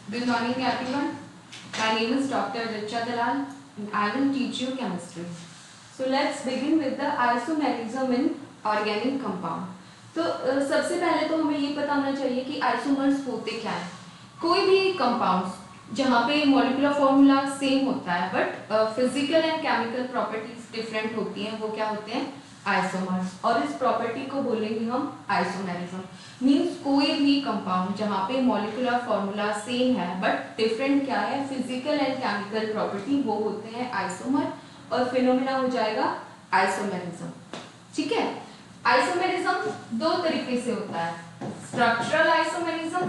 Good morning everyone. My name is Dr. Richa Dalal and I will teach you chemistry. So let's begin with the isomerism in organic compound. तो सबसे पहले तो हमें ये पता होना चाहिए कि आइसोमर्स होते क्या हैं। कोई भी कंपाउंड्स जहाँ पे मॉलिक्यूलर फॉर्मूला सेम होता है but physical and chemical properties different होती हैं, वो क्या होते हैं? आइसोमर्स। और इस प्रॉपर्टी को बोलेंगे हम आइसोमेरिज्म। मींस कोई भी कंपाउंड जहाँ पे मॉलिक्यूलर फॉर्मूला सेम है बट डिफरेंट क्या है? फिजिकल एंड केमिकल प्रॉपर्टी, वो होते हैं आइसोमर और फिनोमेना हो जाएगा आइसोमेरिज्म। ठीक है। आइसोमेरिज्म दो तरीके से होता है, structural isomerism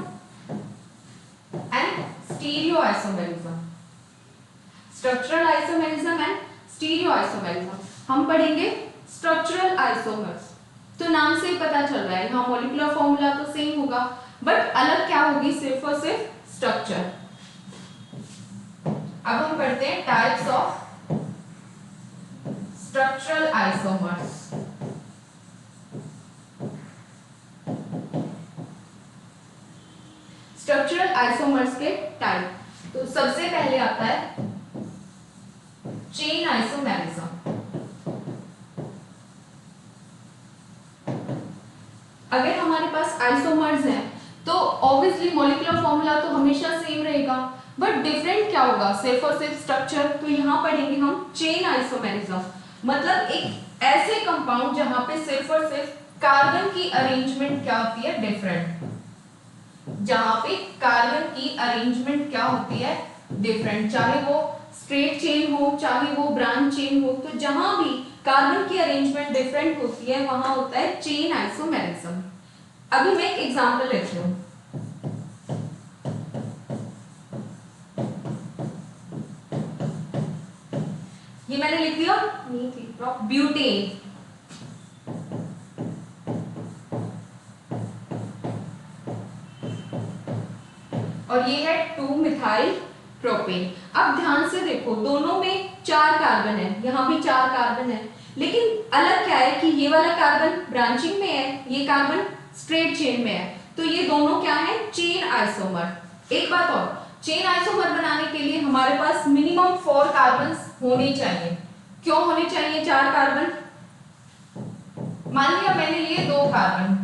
and stereo isomerism. Structural isomerism and stereo isomerism. हम पढ़ेंगे स्ट्रक्चरल आइसोमर्स। तो नाम से ही पता चल रहा है यहाँ मॉलिक्यूलर फॉर्मूला तो सेम होगा बट अलग क्या होगी? सिर्फ और सिर्फ स्ट्रक्चर। अब हम पढ़ते हैं types of structural isomers. Structural isomers के टाइप, तो सबसे पहले आता है चेन आइसोमेरिज्म। अगर हमारे पास आइसोमर्स हैं तो ऑब्वियसली मॉलिक्यूलर फॉर्मूला तो हमेशा सेम रहेगा बट डिफरेंट क्या होगा? सिर्फ और सिर्फ स्ट्रक्चर। तो यहाँ पढ़ेंगे हम चेन आइसोमेरिज्म, मतलब एक ऐसे कंपाउंड जहां पे सिर्फ और सिर्फ कार्बन की अरेंजमेंट क्या होती है? डिफरेंट। जहां पे कार्बन की अरेंजमेंट क्या होती है? डिफरेंट। चाहे वो स्ट्रेट चेन हो, चाहे वो ब्रांच चेन हो, तो जहां भी कार्बन की अरेंजमेंट डिफरेंट होती है वहां होता है चेन आइसोमेरिज्म। अभी मैं एक एग्जांपल लेती हूं। ये मैंने लिख दिया, नहीं थी ब्यूटेन। और ये है 2 मिथाइल प्रोपेन। अब ध्यान से देखो, दोनों में 4 कार्बन है, यहाँ भी 4 कार्बन है, लेकिन अलग क्या है कि ये वाला कार्बन ब्रांचिंग में है, ये कार्बन स्ट्रेट चेन में है, तो ये दोनों क्या है? Chain isomer. एक बात और, चेन आइसोमर बनाने के लिए हमारे पास मिनिमम 4 कार्बन होने चाहिए। क्यों होने चाहिए 4 कार्बन? मान लिया मैंने लिए 2 कार्बन,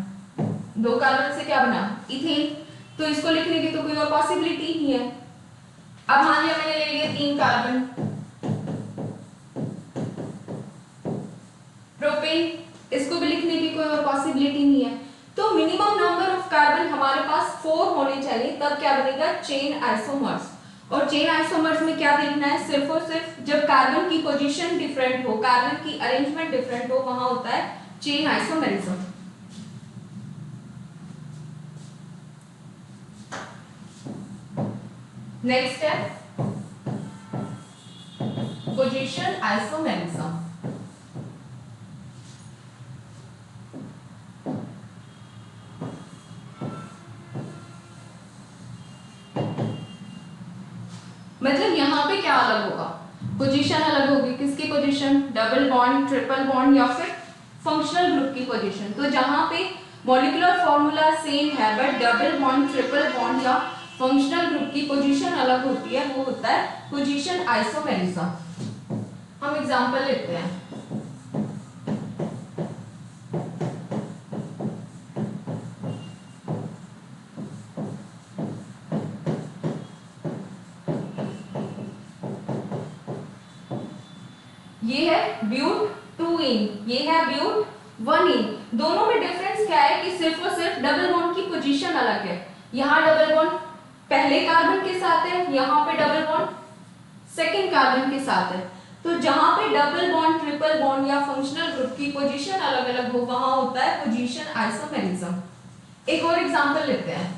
2 कार्बन से क्या बना? इथेन। तो इसको लिखने की तो कोई और पॉसिबिलिटी नहीं है। अब मान लिया मैंने ले लिए 3 कार्बन, प्रोपेन, इसको भी लिखने की कोई और पॉसिबिलिटी नहीं है। तो मिनिमम नंबर ऑफ कार्बन हमारे पास 4 होने चाहिए, तब क्या बनेगा? Chain isomers. और चेन आइसोमर्स में क्या देखना है? सिर्फ और सिर्फ जब कार्बन की पोजीशन डिफरेंट हो, कार्बन की अरेंजमेंट डिफरेंट हो, वहां होता है चेन आइसोमेरिज्म। नेक्स्ट है पोजीशन आइसोमेरिज्म। मतलब यहाँ पे क्या अलग होगा? पोजीशन अलग होगी। किसकी position? Double bond, triple bond या फिर फंक्शनल ग्रुप की पोजीशन। तो जहां पे मॉलिक्यूलर फॉर्मूला सेम है but double bond, triple bond या फंक्शनल ग्रुप की पोजीशन अलग होती है, वो होता है पोजीशन आइसोमेरिज्म। हम एग्जांपल लेते हैं। ये है ब्यूट 2इन, ये है ब्यूट 1इन। दोनों में डिफरेंस क्या है कि सिर्फ और सिर्फ डबल बॉन्ड की पोजीशन अलग है। यहाँ डबल बॉन्ड पहले कार्बन के साथ है, यहाँ पे डबल बॉन्ड सेकंड कार्बन के साथ है। तो जहां पे डबल बॉन्ड, ट्रिपल बॉन्ड या फंक्शनल ग्रुप की पोजीशन अलग अलग हो, वहां होता है पोजीशन आइसोमेरिज्म। एक और एग्जांपल लेते हैं।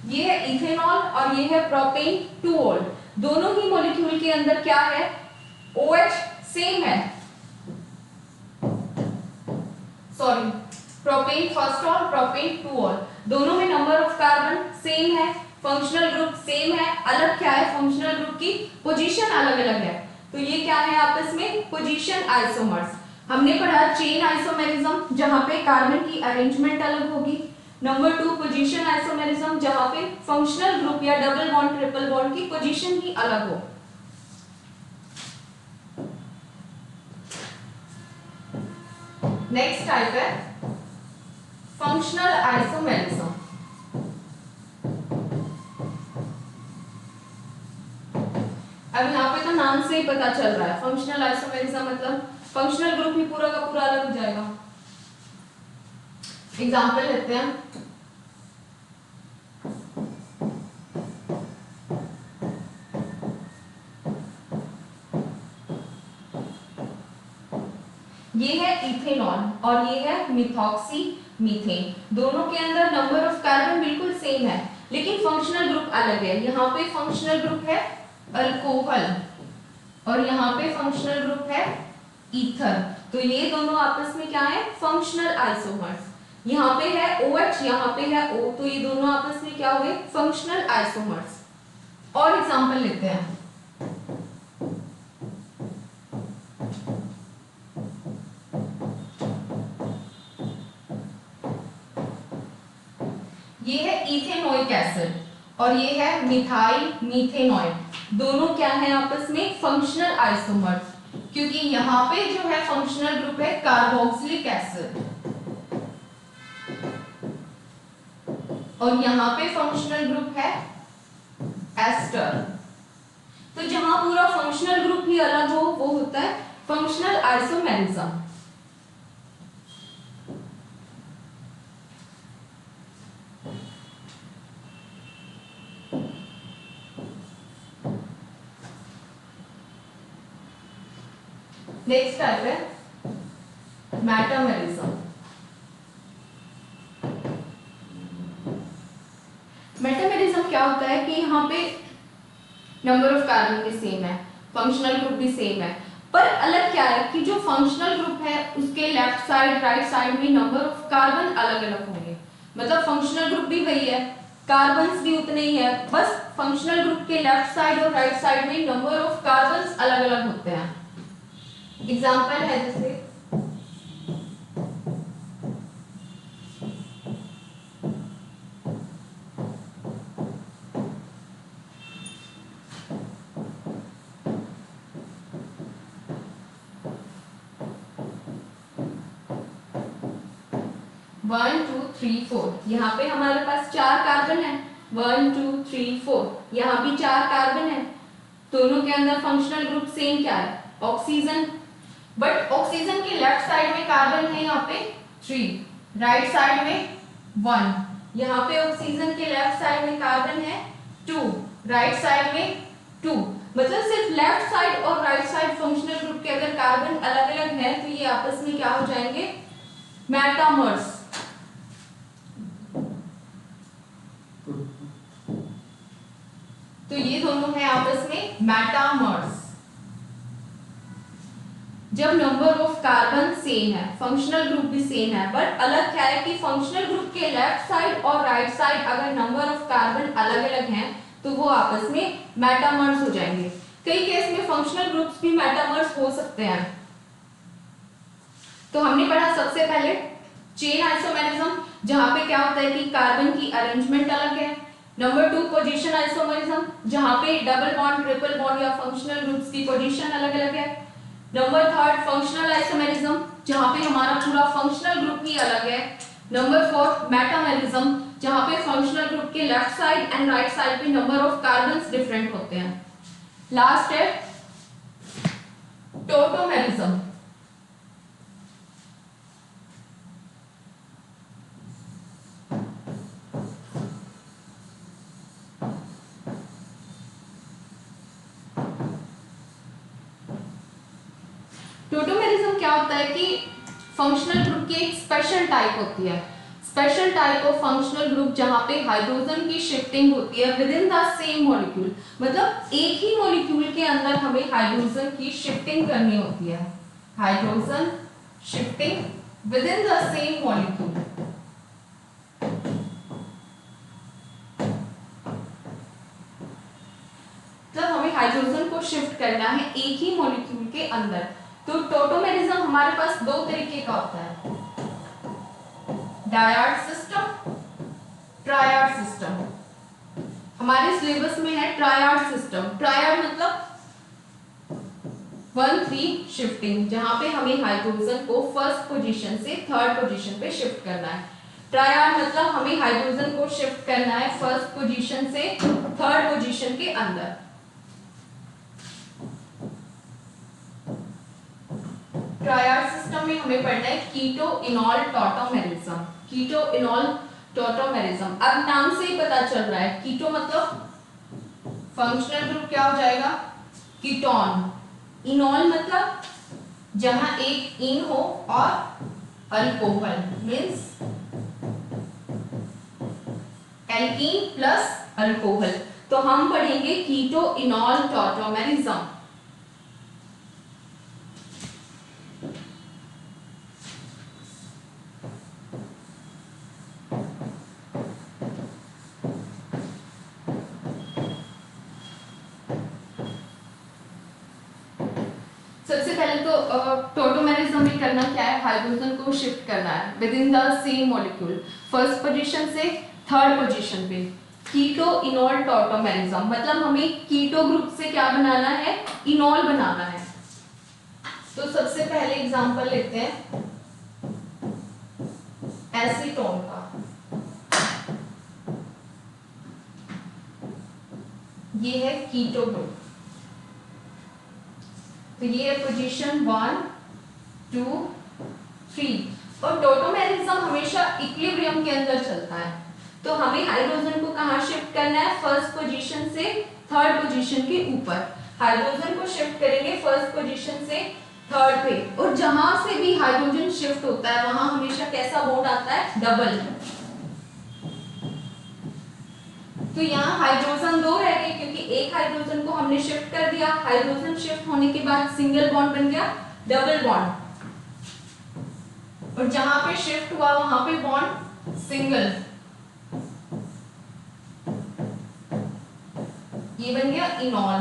ये है इथेनॉल और ये है प्रोपेन 2-ऑल। दोनों ही मॉलिक्यूल के अंदर क्या है? OH सेम है, sorry, propane first ol, propane 2-ऑल। दोनों में नंबर ऑफ कार्बन सेम है, फंक्शनल ग्रुप सेम है, अलग क्या है? फंक्शनल ग्रुप की पोजीशन अलग अलग है। तो ये क्या है आपस में? Position isomers. हमने पढ़ा चेन आइसोमेरिज्म जहां पे कार्बन की अरेंजमेंट अलग होगी। नंबर 2 पोजीशन आइसोमेरिज्म जहां पे फंक्शनल ग्रुप या डबल बॉन्ड ट्रिपल बॉन्ड की पोजीशन ही अलग हो। नेक्स्ट टाइप है फंक्शनल आइसोमेरिज्म। अब यहाँ पे तो नाम से ही पता चल रहा है, फंक्शनल आइसोमेरिज्म मतलब फंक्शनल ग्रुप ही पूरा का पूरा अलग हो जाएगा। एग्जांपल लेते हैं। ये है इथेनॉल और ये है मिथॉक्सी मीथेन। दोनों के अंदर नंबर ऑफ कार्बन बिल्कुल सेम है, लेकिन फंक्शनल ग्रुप अलग है। यहाँ पे फंक्शनल ग्रुप है अल्कोहल और यहाँ पे फंक्शनल ग्रुप है ईथर। तो ये दोनों आपस में क्या है? Functional isomers. यहाँ पे है OH, यहाँ पे है O, तो ये दोनों आपस में क्या हुए? Functional isomers. और एग्जांपल लेते हैं। ये है इथेनोइक एसिड और ये है मिथाइल मीथेनॉइड। दोनों क्या है आपस में? फंक्शनल आइसोमर्स, क्योंकि यहाँ पे जो है फंक्शनल ग्रुप है कार्बोक्सिलिक एसिड और यहाँ पे फंक्शनल ग्रुप है एस्टर। तो जहां पूरा फंक्शनल ग्रुप ही अलग हो वो होता है फंक्शनल आइसोमेरिज्म। नेक्स्ट टाइप है मेटामेरिज्म। मेटामेरिज्म क्या होता है कि यहाँ पे नंबर ऑफ कार्बन भी सेम है, फंक्शनल ग्रुप भी सेम है, पर अलग क्या है कि जो फंक्शनल ग्रुप है उसके लेफ्ट साइड राइट साइड में नंबर ऑफ कार्बन अलग अलग होंगे। मतलब फंक्शनल ग्रुप भी वही है, कार्बन्स भी उतने ही है, बस फंक्शनल ग्रुप के लेफ्ट साइड और राइट साइड में नंबर ऑफ कार्बन्स अलग अलग होते हैं। एग्जाम्पल है जैसे 1 2 3 4। यहाँ पे हमारे पास 4 कार्बन है, 1 2 3 4। यहाँ भी 4 कार्बन है। दोनों के अंदर फंक्शनल ग्रुप सेम क्या है? ऑक्सीजन। बट ऑक्सीजन के लेफ्ट साइड में कार्बन है यहाँ पे 3, राइट साइड में 1। यहाँ पे ऑक्सीजन के लेफ्ट साइड में कार्बन है 2, राइट साइड में 2। मतलब सिर्फ लेफ्ट साइड और राइट साइड फंक्शनल ग्रुप के अगर कार्बन अलग अलग है तो ये आपस में क्या हो जाएंगे? मेटामर्स। तो ये दोनों है आपस में मेटामर्स। जब नंबर ऑफ कार्बन सेम है, फंक्शनल ग्रुप भी सेम है, बट अलग क्या है कि फंक्शनल ग्रुप के लेफ्ट साइड और राइट साइड अगर नंबर ऑफ कार्बन अलग अलग हैं तो वो आपस में मेटामर्स हो जाएंगे। कई केस में फंक्शनल ग्रुप्स भी मेटामर्स हो सकते हैं। तो हमने पढ़ा सबसे पहले चेन आइसोमेरिज्म, जहां पे क्या होता है कि कार्बन की अरेंजमेंट अलग है। नंबर 2 पोजीशन आइसोमेरिज्म, जहां पे डबल बॉन्ड ट्रिपल बॉन्ड या फंक्शनल ग्रुप्स की पोजीशन अलग अलग है। नंबर 3 फंक्शनल आइसोमेरिज्म, जहां पे हमारा पूरा फंक्शनल ग्रुप ही अलग है। नंबर 4 मेटामेरिज्म, जहां पे फंक्शनल ग्रुप के left side and right side पे नंबर ऑफ कार्बन्स डिफरेंट होते हैं। लास्ट है टोटोमेरिज्म। टोटोमेरिज्म क्या होता है कि फंक्शनल ग्रुप की एक स्पेशल टाइप होती है, special type of functional group जहां पे हाइड्रोजन की शिफ्टिंग होती है with in the same molecule. मतलब एक ही मॉलिक्यूल के अंदर हमें हाइड्रोजन की शिफ्टिंग करनी होती है, hydrogen shifting with in the same molecule. मतलब हमें हाइड्रोजन को शिफ्ट करना है एक ही मॉलिक्यूल के अंदर। तो टॉटोमेरिज्म हमारे पास दो तरीके का होता है, डायड सिस्टम, ट्रायड सिस्टम। हमारे सिलेबस में है ट्रायड सिस्टम। ट्रायड मतलब 1-3 शिफ्टिंग, जहां पे हमें हाइड्रोजन को फर्स्ट पोजीशन से थर्ड पोजीशन पे शिफ्ट करना है। ट्रायड मतलब हमें हाइड्रोजन को शिफ्ट करना है फर्स्ट पोजीशन से थर्ड पोजीशन के अंदर। ट्रायड सिस्टम में हमें पढ़ना है कीटो इनॉल टॉटोमेरिज्म। कीटो इनॉल टॉटोमेरिज्म, अब नाम से ही पता चल रहा है, कीटो मतलब फंक्शनल ग्रुप क्या हो जाएगा, कीटोन। इनॉल मतलब जहां एक इन हो और alcohol, means alkene plus alcohol. तो हम पढ़ेंगे कीटो इनॉल टॉटोमेरिज्म। सबसे पहले तो टॉटोमेरिज्म में करना क्या है, हाइड्रोजन को शिफ्ट करना है with in the same molecule first position से थर्ड पोजीशन पे। कीटो इनॉल टॉटोमेरिज्म मतलब हमें कीटो ग्रुप से क्या बनाना है, इनॉल बनाना है। तो सबसे पहले एग्जांपल लेते हैं एसीटोन का। ये है कीटो ग्रुप, तो ये है पोजीशन 1, 2, 3। और टॉटोमेरिज्म हमेशा इक्विलिब्रियम के अंदर चलता है। तो हमें हाइड्रोजन को कहाँ शिफ्ट करना है, फर्स्ट पोजीशन से थर्ड पोजीशन के ऊपर। हाइड्रोजन को शिफ्ट करेंगे फर्स्ट पोजीशन से थर्ड पे, और जहां से भी हाइड्रोजन शिफ्ट होता है वहां हमेशा कैसा बॉन्ड आता है, डबल। तो यहाँ हाइड्रोजन 2 रह गए क्योंकि एक हाइड्रोजन को हमने शिफ्ट कर दिया। हाइड्रोजन शिफ्ट होने के बाद सिंगल बॉन्ड बन गया डबल बॉन्ड, और जहां पे शिफ्ट हुआ वहां पे बॉन्ड सिंगल, ये बन गया इनॉल।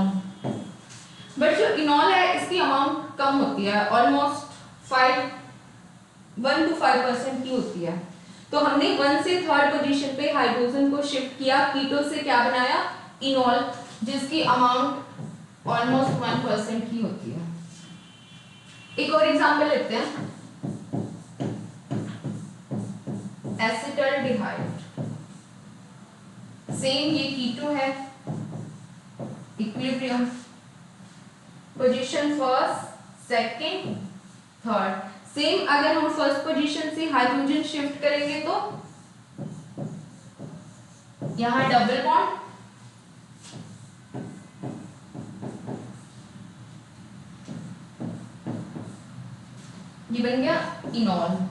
बट जो इनॉल है इसकी अमाउंट कम होती है, ऑलमोस्ट 1 to 5% की होती है। तो हमने 1 से थर्ड पोजीशन पे हाइड्रोजन को शिफ्ट किया, कीटो से क्या बनाया, इनॉल, जिसकी अमाउंट ऑलमोस्ट 1% की होती है। एक और एग्जांपल लेते हैं, एसिटल्डिहाइड। सेम ये कीटो है, equilibrium, position first, second, third. Same अगर हम फर्स्ट पोजीशन से हाइड्रोजन शिफ्ट करेंगे तो यहां डबल बॉन्ड, ये बन गया इनॉल।